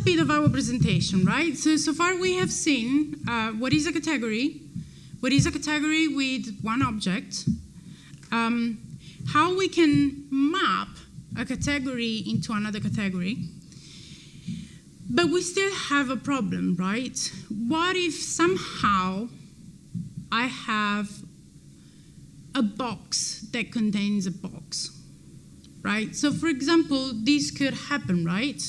bit of our presentation, right? So far we have seen what is a category with one object, how we can map a category into another category, but we still have a problem, right? What if somehow I have a box that contains a box, right? So for example, this could happen, right?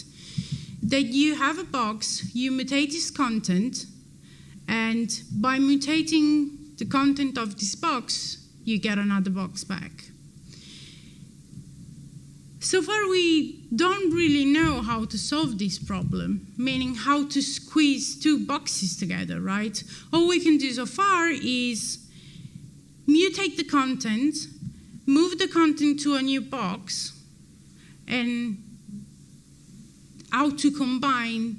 That you have a box, you mutate its content, and by mutating the content of this box, you get another box back. So far, we don't really know how to solve this problem, meaning how to squeeze two boxes together, right? All we can do so far is mutate the content, move the content to a new box, and how to combine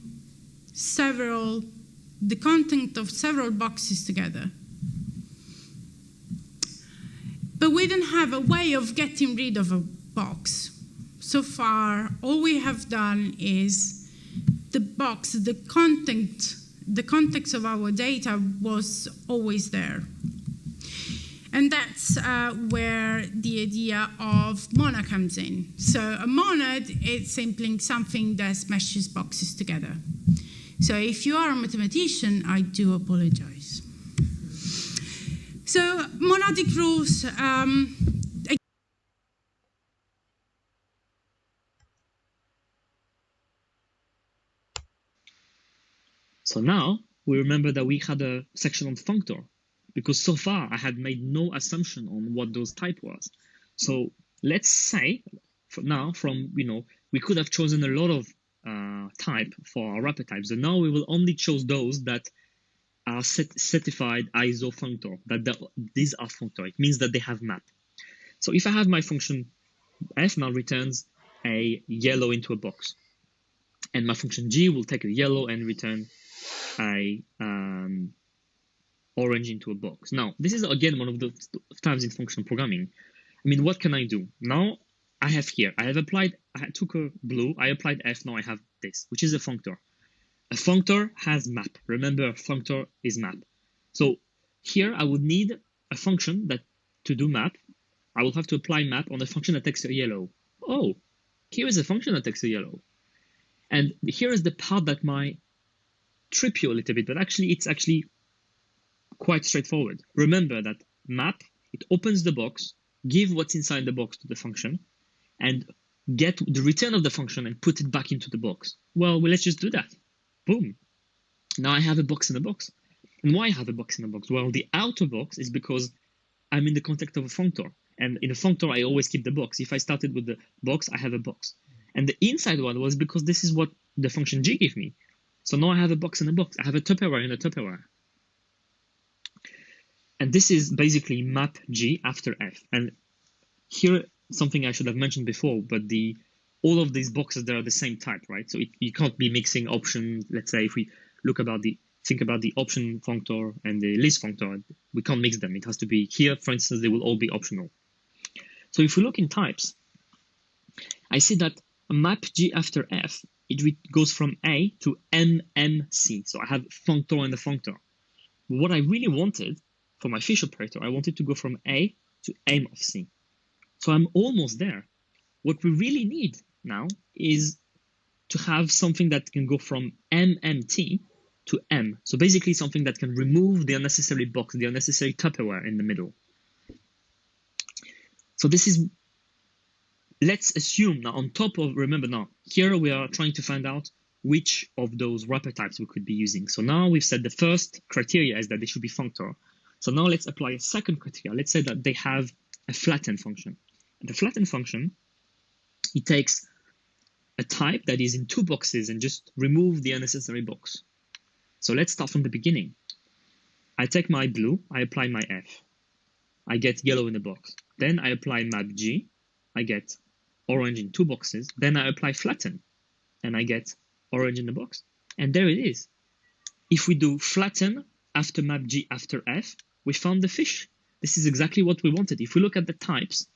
the content of several boxes together. But we don't have a way of getting rid of a box. So far, all we have done is the box, the context of our data was always there. And that's where the idea of monad comes in. So a monad is simply something that smashes boxes together. So if you are a mathematician, I do apologize. So monadic rules. So now we remember that we had a section on functor, because so far I had made no assumption on what those type was. So let's say for now, we could have chosen a lot of type for our wrapper types, and now we will only choose those that are certified ISO functor, these are functor. It means that they have map. So if I have my function f now returns a yellow into a box, and my function g will take a yellow and return a orange into a box. Now, this is again one of the times in functional programming. I mean, what can I do? Now I took a blue, I applied f, now I have this, which is a functor. A functor has map. Remember, functor is map. So here I would need a function that to do map, I will have to apply map on a function that takes a yellow. Oh, here is a function that takes a yellow. And here is the part that might trip you a little bit, but actually it's actually quite straightforward. Remember that map, it opens the box, give what's inside the box to the function, and get the return of the function and put it back into the box. Well, let's just do that. Boom. Now I have a box in a box. And why I have a box in a box? Well, the outer box is because I'm in the context of a functor. And in a functor, I always keep the box. If I started with the box, I have a box. And the inside one was because this is what the function g gave me. So now I have a box in a box. I have a Tupperware in a Tupperware. And this is basically map g after f. And here, something I should have mentioned before, but all of these boxes, they are the same type, right? So you can't be mixing options. Let's say if we think about the option functor and the list functor, we can't mix them. It has to be here, for instance, they will all be optional. So if we look in types, I see that map g after f, it goes from A to MMC. So I have functor and the functor. But what I really wanted for my fish operator, I wanted to go from A to M of C. So I'm almost there. What we really need now is to have something that can go from MMT to M. So basically something that can remove the unnecessary box, the unnecessary Tupperware in the middle. So this is, let's assume now on top of, remember now, here we are trying to find out which of those wrapper types we could be using. So now we've said the first criteria is that they should be functor. So now let's apply a second criteria. Let's say that they have a flatten function. And the flatten function, it takes a type that is in two boxes and just remove the unnecessary box. So let's start from the beginning. I take my blue, I apply my F. I get yellow in the box. Then I apply map G, I get orange in two boxes. Then I apply flatten, and I get orange in the box. And there it is. If we do flatten after map G after F, we found the fish. This is exactly what we wanted. If we look at the types,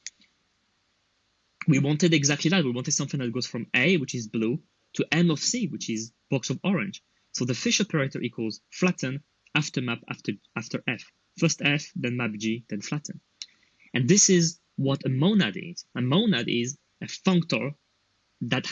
we wanted exactly that. We wanted something that goes from A, which is blue, to M of C, which is box of orange. So the fish operator equals flatten after map after f. First f, then map g, then flatten. And this is what a monad is. A monad is a functor that